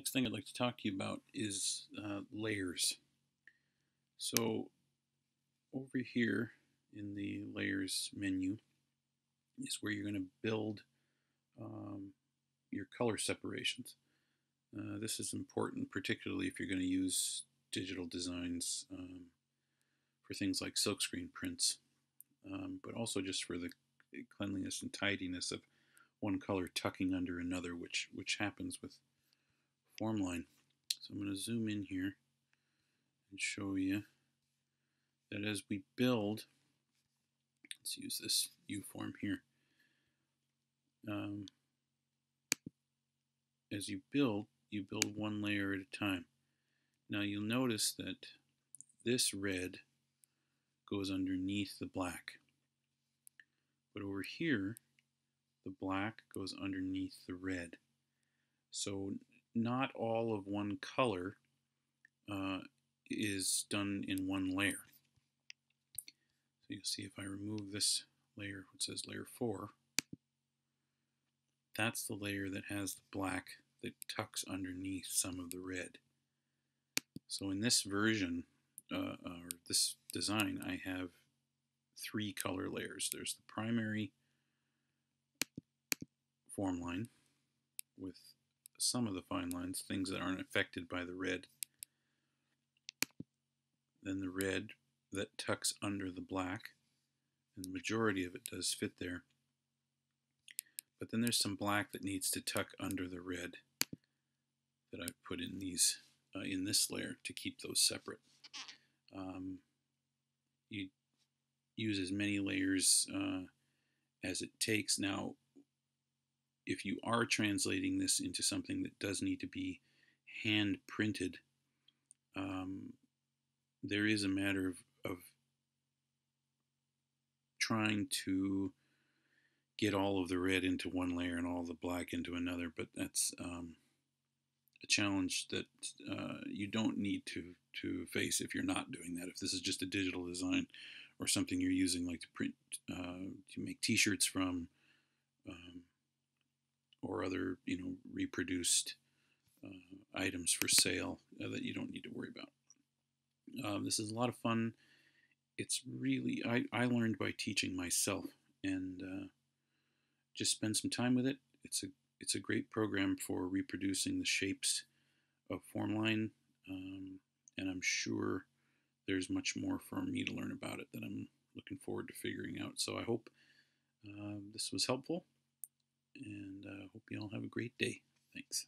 Next thing I'd like to talk to you about is layers. So over here in the layers menu is where you're going to build your color separations. This is important, particularly if you're going to use digital designs for things like silkscreen prints, but also just for the cleanliness and tidiness of one color tucking under another, which happens with Formline. So I'm going to zoom in here and show you that as we build, let's use this U form here. As you build one layer at a time. Now you'll notice that this red goes underneath the black, but over here the black goes underneath the red. So not all of one color is done in one layer. So you'll see if I remove this layer, it says layer 4, that's the layer that has the black that tucks underneath some of the red. So in this version, or this design, I have 3 color layers. There's the primary form line with some of the fine lines, things that aren't affected by the red. Then the red that tucks under the black, and the majority of it does fit there. But then there's some black that needs to tuck under the red that I've put in these in this layer to keep those separate. You use as many layers as it takes. Now, if you are translating this into something that does need to be hand printed, there is a matter of trying to get all of the red into one layer and all the black into another, but that's a challenge that you don't need to face if you're not doing that. If this is just a digital design or something you're using like to print, to make t-shirts from, or other reproduced items for sale that you don't need to worry about. This is a lot of fun. It's really, I learned by teaching myself, and just spend some time with it. It's a great program for reproducing the shapes of Formline, and I'm sure there's much more for me to learn about it that I'm looking forward to figuring out. So I hope this was helpful, and hope you all have a great day. Thanks.